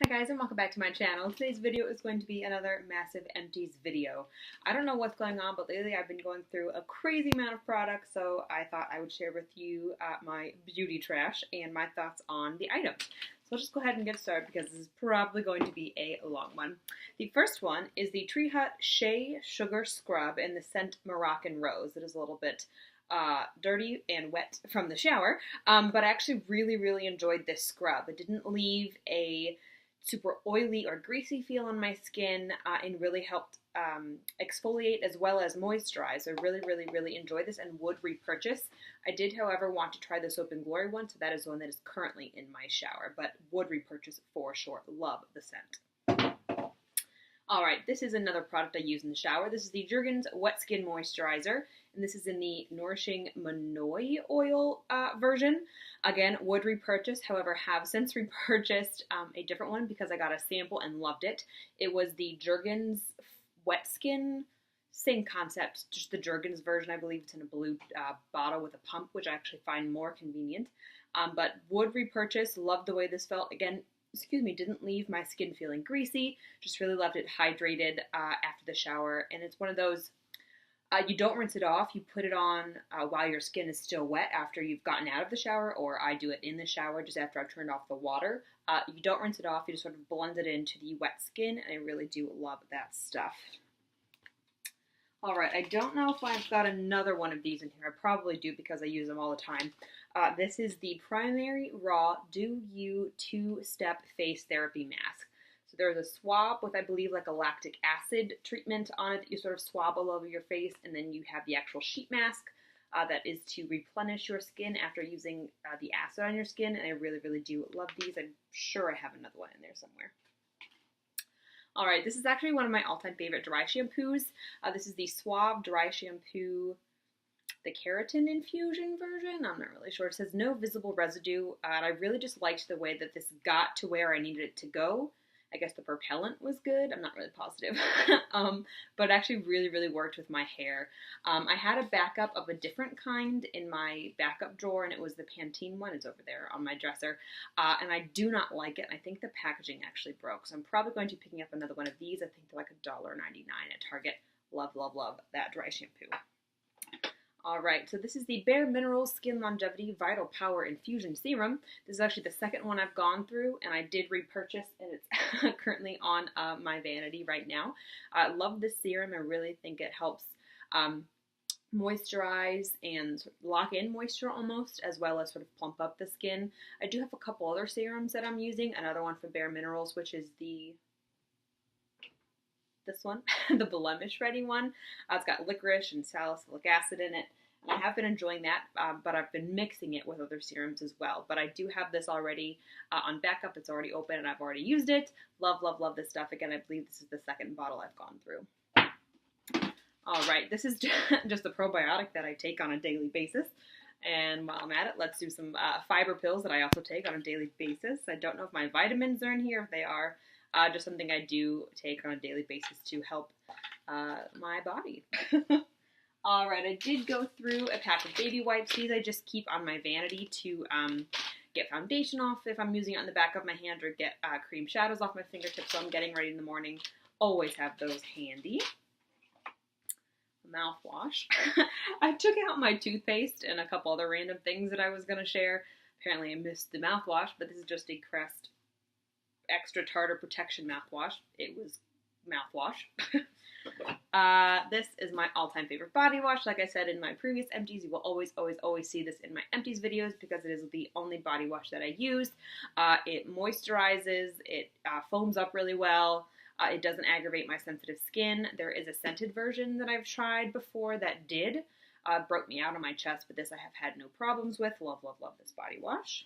Hi guys, and welcome back to my channel. Today's video is going to be another massive empties video. I don't know what's going on, but lately I've been going through a crazy amount of products, so I thought I would share with you my beauty trash and my thoughts on the items. So let's just go ahead and get started because this is probably going to be a long one. The first one is the Tree Hut Shea Sugar Scrub in the scent Moroccan Rose. It is a little bit dirty and wet from the shower, but I actually really enjoyed this scrub. It didn't leave a super oily or greasy feel on my skin and really helped exfoliate as well as moisturize. I really enjoyed this and would repurchase. I did, however, want to try the Soap and Glory one, so that is the one that is currently in my shower, but would repurchase for sure. Love the scent. Alright, this is another product I use in the shower. This is the Jergens Wet Skin Moisturizer, and this is in the Nourishing Manoi Oil version. Again, would repurchase, however, have since repurchased a different one because I got a sample and loved it. It was the Jergens Wet Skin, same concept, just the Jergens version. I believe it's in a blue bottle with a pump, which I actually find more convenient. But would repurchase, loved the way this felt. Again, didn't leave my skin feeling greasy, just really left it hydrated after the shower, and it's one of those, you don't rinse it off, you put it on while your skin is still wet after you've gotten out of the shower, or I do it in the shower just after I've turned off the water. You don't rinse it off, you just sort of blend it into the wet skin, and I really do love that stuff. Alright, I don't know if I've got another one of these in here. I probably do because I use them all the time. This is the Primary Raw Do You 2-Step Face Therapy Mask. So there's a swab with, I believe, like a lactic acid treatment on it that you sort of swab all over your face, and then you have the actual sheet mask that is to replenish your skin after using the acid on your skin, and I really do love these. I'm sure I have another one in there somewhere. Alright, this is actually one of my all-time favorite dry shampoos. This is the Suave Dry Shampoo, the Keratin Infusion version. I'm not really sure. It says no visible residue, and I really just liked the way that this got to where I needed it to go. I guess the propellant was good. I'm not really positive. But it actually really worked with my hair. I had a backup of a different kind in my backup drawer, and it was the Pantene one. It's over there on my dresser. And I do not like it. I think the packaging actually broke. So I'm probably going to be picking up another one of these. I think they're like $1.99 at Target. Love that dry shampoo. Alright, so this is the Bare Minerals Skin Longevity Vital Power Infusion Serum. This is actually the second one I've gone through, and I did repurchase, and it's currently on my vanity right now. I love this serum. I really think it helps moisturize and lock in moisture almost, as well as sort of plump up the skin. I do have a couple other serums that I'm using. Another one from Bare Minerals, which is this one, the blemish ready one. It's got licorice and salicylic acid in it, and I have been enjoying that, but I've been mixing it with other serums as well. But I do have this already on backup. It's already open and I've already used it. Love this stuff. Again, I believe this is the second bottle I've gone through. Alright, this is just a probiotic that I take on a daily basis. And while I'm at it, let's do some fiber pills that I also take on a daily basis. I don't know if my vitamins are in here. If they are, just something I do take on a daily basis to help my body. Alright, I did go through a pack of baby wipes. These I just keep on my vanity to get foundation off if I'm using it on the back of my hand, or get cream shadows off my fingertips so I'm getting ready in the morning. Always have those handy. Mouthwash. I took out my toothpaste and a couple other random things that I was going to share. Apparently I missed the mouthwash, but this is just a Crest Extra Tartar Protection mouthwash. It was mouthwash. This is my all-time favorite body wash. Like I said in my previous empties, you will always see this in my empties videos because it is the only body wash that I use. It moisturizes, it foams up really well. It doesn't aggravate my sensitive skin. There is a scented version that I've tried before that did. Broke me out on my chest, but this I have had no problems with. Love this body wash.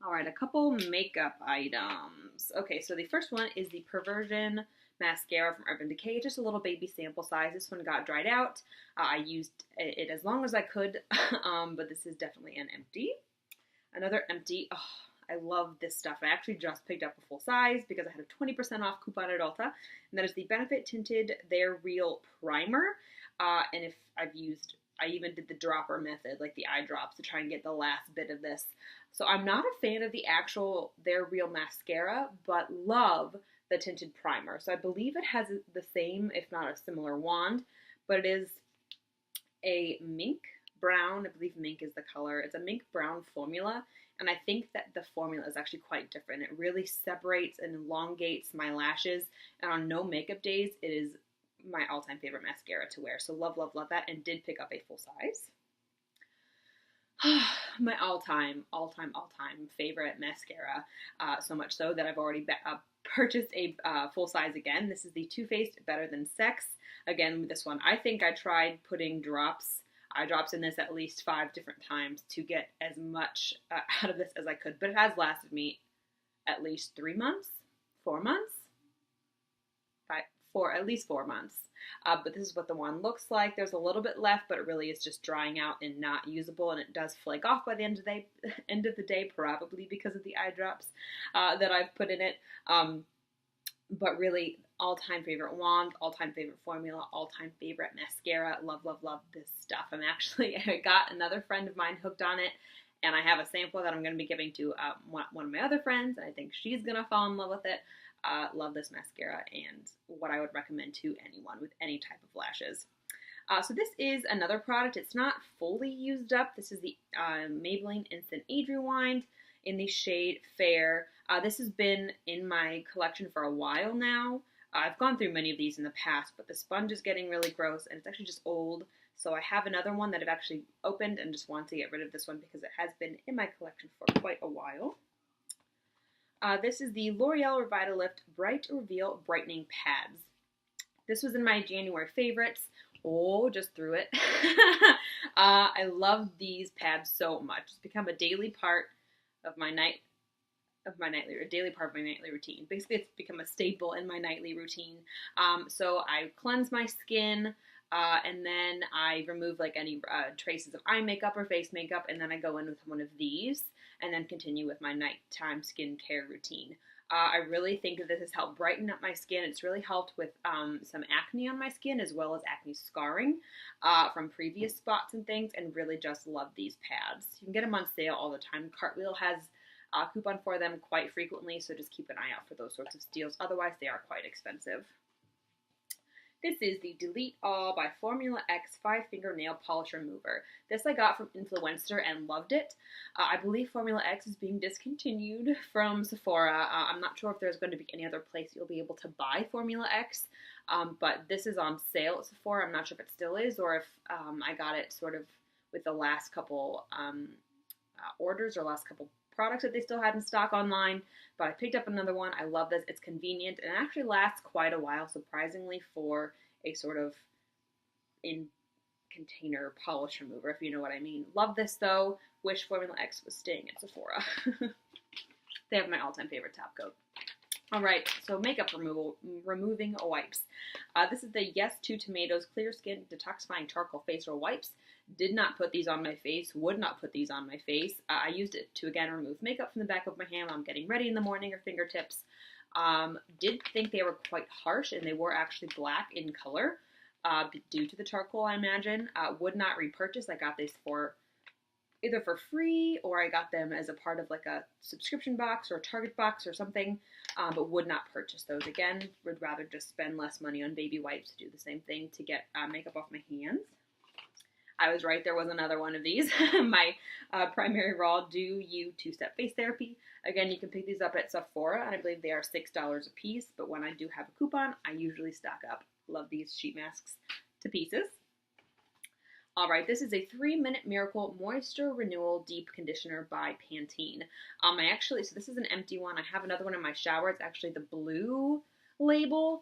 Alright, a couple makeup items. Okay, so the first one is the Perversion Mascara from Urban Decay. Just a little baby sample size. This one got dried out. I used it as long as I could, but this is definitely an empty. Another empty. Oh, I love this stuff. I actually just picked up a full size because I had a 20% off coupon at Ulta, and that is the Benefit Tinted They're Real Primer. And if I've used I even did the dropper method, like the eye drops, to try and get the last bit of this. So I'm not a fan of the actual They're Real mascara, but love the tinted primer. So I believe it has the same, if not a similar wand, but it is a mink brown. I believe mink is the color. It's a mink brown formula, and I think that the formula is actually quite different. It really separates and elongates my lashes, and on no makeup days, it is my all-time favorite mascara to wear. So love, love, love that, and did pick up a full size. My all-time favorite mascara, so much so that I've already purchased a full size again. This is the Too Faced Better Than Sex. Again, with this one, I think I tried putting eye drops in this at least 5 different times to get as much out of this as I could, but it has lasted me at least 3 months, 4 months, at least 4 months. But this is what the wand looks like. There's a little bit left, but it really is just drying out and not usable, and it does flake off by the end of the day, probably because of the eye drops that I've put in it. But really, all-time favorite wand, all-time favorite formula, all-time favorite mascara. Love, love, love this stuff. I got another friend of mine hooked on it, and I have a sample that I'm going to be giving to one of my other friends, and I think she's going to fall in love with it. Love this mascara, and what I would recommend to anyone with any type of lashes. So this is another product. It's not fully used up. This is the Maybelline Instant Age Rewind in the shade Fair. This has been in my collection for a while now. I've gone through many of these in the past, but the sponge is getting really gross, and it's actually just old. So I have another one that I've actually opened and just want to get rid of this one because it has been in my collection for quite a while. This is the L'Oreal Revitalift Bright Reveal Brightening Pads. This was in my January favorites. Oh, just threw it. I love these pads so much. It's become a daily part of my nightly routine. Basically, it's become a staple in my nightly routine. So I cleanse my skin, and then I remove like any traces of eye makeup or face makeup, and then I go in with one of these, and then continue with my nighttime skincare routine. I really think that this has helped brighten up my skin. It's really helped with some acne on my skin, as well as acne scarring from previous spots and things, and really just love these pads. You can get them on sale all the time. Cartwheel has a coupon for them quite frequently, so just keep an eye out for those sorts of steals. Otherwise, they are quite expensive. This is the Delete All by Formula X 5-Finger Nail Polish Remover. This I got from Influencer and loved it. I believe Formula X is being discontinued from Sephora. I'm not sure if there's going to be any other place you'll be able to buy Formula X, but this is on sale at Sephora. I'm not sure if it still is, or if I got it sort of with the last couple orders or last couple products that they still had in stock online, but I picked up another one. I love this. It's convenient and it actually lasts quite a while, surprisingly, for a sort of in container polish remover, if you know what I mean. Love this though. Wish Formula X was staying at Sephora. They have my all-time favorite top coat. Alright, so makeup removing wipes. This is the Yes 2 Tomatoes Clear Skin Detoxifying Charcoal Facial Wipes. Did not put these on my face, would not put these on my face. I used it to, again, remove makeup from the back of my hand while I'm getting ready in the morning, or fingertips. Did think they were quite harsh, and they were actually black in color due to the charcoal, I imagine. Would not repurchase. I got these for either for free, or I got them as a part of like a subscription box or a Target box or something, but would not purchase those again. Would rather just spend less money on baby wipes to do the same thing to get makeup off my hands. I was right, there was another one of these. My Primary Raw Do You 2-Step Face Therapy. Again, you can pick these up at Sephora, and I believe they are $6 a piece, but when I do have a coupon, I usually stock up. Love these sheet masks to pieces. Alright, this is a 3-Minute Miracle Moisture Renewal Deep Conditioner by Pantene. So this is an empty one. I have another one in my shower. It's actually the blue label.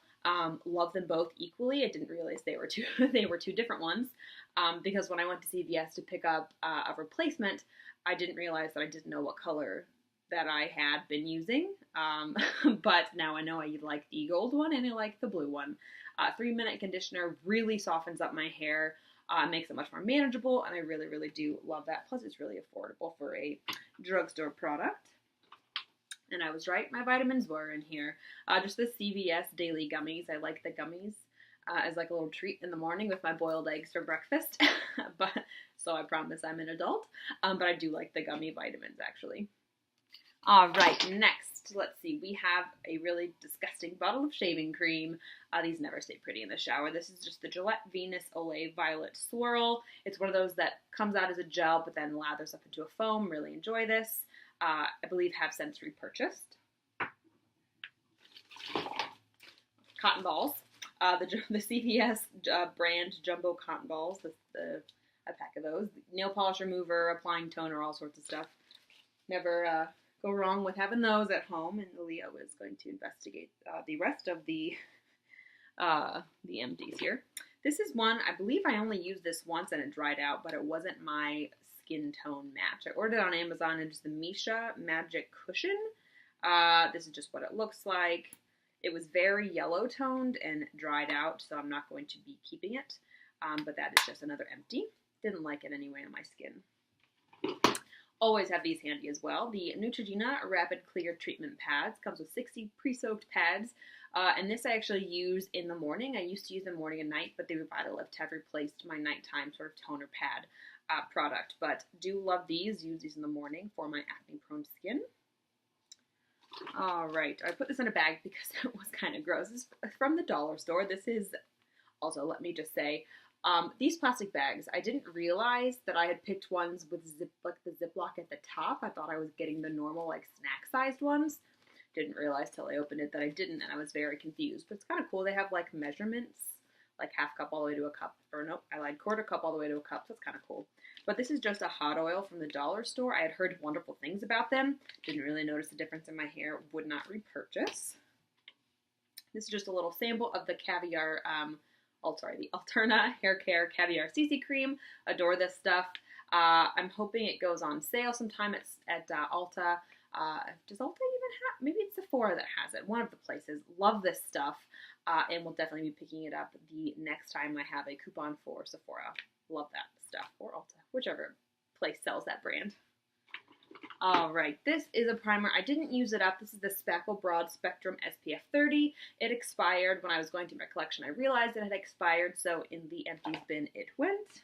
Love them both equally. I didn't realize they were two different ones. Because when I went to CVS to pick up a replacement, I didn't realize that I didn't know what color that I had been using. But now I know I like the gold one and I like the blue one. 3-minute conditioner really softens up my hair, makes it much more manageable, and I really, really do love that. Plus, it's really affordable for a drugstore product. And I was right, my vitamins were in here. Just the CVS Daily Gummies. I like the gummies. as like a little treat in the morning with my boiled eggs for breakfast. But so I promise I'm an adult. But I do like the gummy vitamins actually. All right, next, let's see. We have a really disgusting bottle of shaving cream. These never stay pretty in the shower. This is just the Gillette Venus Olay Violet Swirl. It's one of those that comes out as a gel, but then lathers up into a foam. Really enjoy this. I believe have since repurchased. Cotton balls. The CVS brand jumbo cotton balls. A pack of those. Nail polish remover, applying toner, all sorts of stuff. Never go wrong with having those at home. And Leo is going to investigate the rest of the empties here. This is one, I believe I only used this once and it dried out, but it wasn't my skin tone match. I ordered it on Amazon and it's the Misha Magic Cushion. This is just what it looks like. It was very yellow toned and dried out, so I'm not going to be keeping it. But that is just another empty. Didn't like it anyway on my skin. Always have these handy as well. The Neutrogena Rapid Clear Treatment Pads. Comes with 60 pre-soaked pads. And this I actually use in the morning. I used to use them morning and night, but the Revitalift have replaced my nighttime sort of toner pad product. But do love these. Use these in the morning for my acne-prone skin. All right, I put this in a bag because it was kind of gross. This is from the dollar store. This is also, let me just say, these plastic bags, I didn't realize that I had picked ones with the Ziploc at the top. I thought I was getting the normal, like, snack-sized ones. Didn't realize till I opened it that I didn't, and I was very confused. But it's kind of cool. They have, like, measurements, like half cup all the way to a cup. Or nope, I lied, quarter cup all the way to a cup. So it's kind of cool. But this is just a hot oil from the dollar store. I had heard wonderful things about them. Didn't really notice the difference in my hair. Would not repurchase. This is just a little sample of the Caviar, the Alterna Hair Care Caviar CC Cream. Adore this stuff. I'm hoping it goes on sale sometime at Ulta. Does Ulta even have, maybe it's Sephora that has it. One of the places. Love this stuff. And we'll definitely be picking it up the next time I have a coupon for Sephora. Love that stuff. Or Ulta, whichever place sells that brand. All right, this is a primer. I didn't use it up. This is the Spackle Broad Spectrum SPF 30. It expired when I was going through my collection. I realized it had expired, so in the empties bin it went.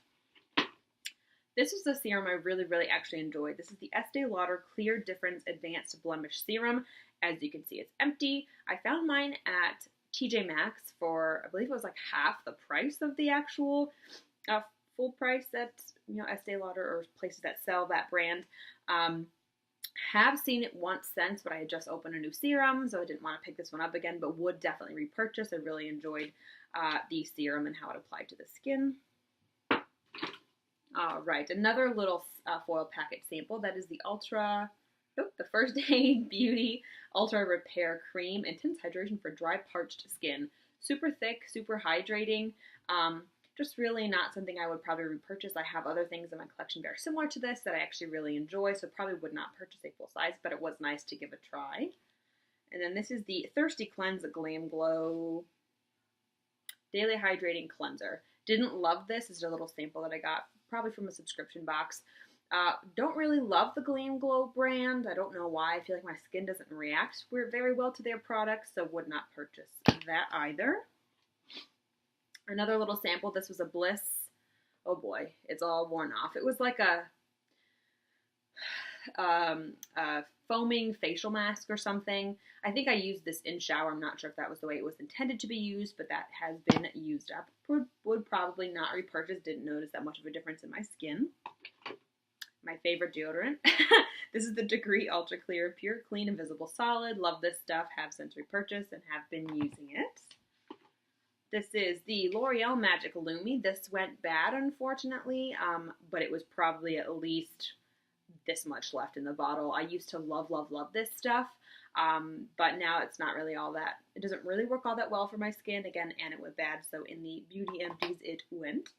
This is the serum I really, really actually enjoyed. This is the Estee Lauder Clear Difference Advanced Blemish Serum. As you can see, it's empty. I found mine at TJ Maxx for, I believe it was like half the price of the actual full price at, Estee Lauder or places that sell that brand. Have seen it once since, but I had just opened a new serum, so I didn't want to pick this one up again, but would definitely repurchase. I really enjoyed the serum and how it applied to the skin. All right, another little foil packet sample. That is the the First Aid Beauty Ultra Repair Cream. Intense hydration for dry, parched skin. Super thick, super hydrating. Just really not something I would probably repurchase. I have other things in my collection very similar to this that I actually really enjoy, so probably would not purchase a full size, but it was nice to give a try. And then this is the Thirsty Cleanse Glam Glow Daily Hydrating Cleanser. Didn't love this. This is a little sample that I got probably from a subscription box. Don't really love the Glam Glow brand. I don't know why. I feel like my skin doesn't react very well to their products, so would not purchase that either. Another little sample. This was a Bliss. Oh boy, it's all worn off. It was like a foaming facial mask or something. I think I used this in shower. I'm not sure if that was the way it was intended to be used, but that has been used up. Would probably not repurchase. Didn't notice that much of a difference in my skin. My favorite deodorant. This is the Degree Ultra Clear Pure Clean Invisible Solid. Love this stuff. Have since repurchased and have been using it. This is the L'Oreal Magic Lumi. This went bad, unfortunately, but it was probably at least this much left in the bottle. I used to love, love, love this stuff, but now it's not really all that. It doesn't really work all that well for my skin, again, and it went bad, so in the Beauty Empties, it went.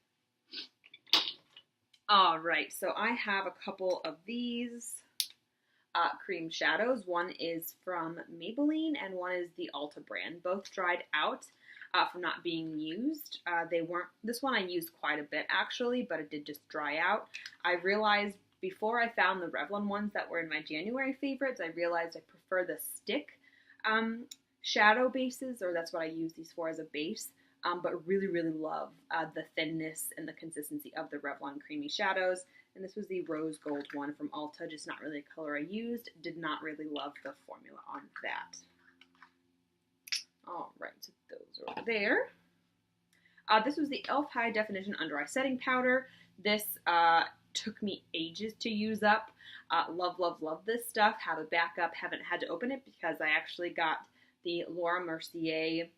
All right, so I have a couple of these cream shadows. One is from Maybelline, and one is the Ulta brand. Both dried out. From not being used. This one I used quite a bit actually, but it did just dry out. I realized before I found the Revlon ones that were in my January favorites, I realized I prefer the stick shadow bases, or that's what I use these for as a base. but really, really love the thinness and the consistency of the Revlon Creamy Shadows. And this was the rose gold one from Ulta, just not really a color I used. Did not really love the formula on that. All right, so those are over there. This was the e.l.f. High Definition Under Eye Setting Powder. This took me ages to use up. Love, love, love this stuff. Have a backup. Haven't had to open it because I actually got the Laura Mercier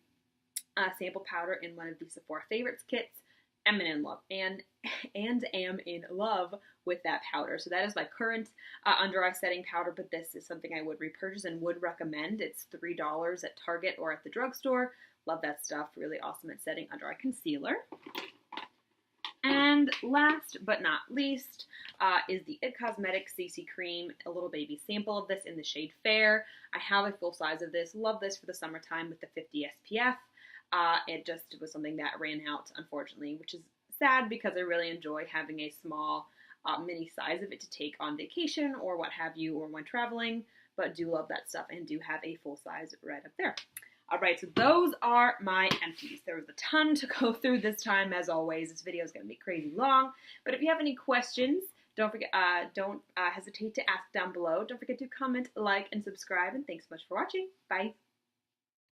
sample powder in one of the Sephora Favorites kits. Am in love and am in love with that powder. So that is my current under eye setting powder, but this is something I would repurchase and would recommend. It's $3 at Target or at the drugstore. Love that stuff. Really awesome at setting under eye concealer. And last but not least is the IT Cosmetics CC Cream, a little baby sample of this in the shade Fair. I have a full size of this. Love this for the summertime with the 50 SPF. It just was something that ran out, unfortunately, which is sad because I really enjoy having a small mini size of it to take on vacation or what have you, or when traveling, but do love that stuff and do have a full size right up there. All right, so those are my empties. There was a ton to go through this time, as always. This video is going to be crazy long, but if you have any questions, don't hesitate to ask down below. Don't forget to comment, like, and subscribe, and thanks so much for watching. Bye.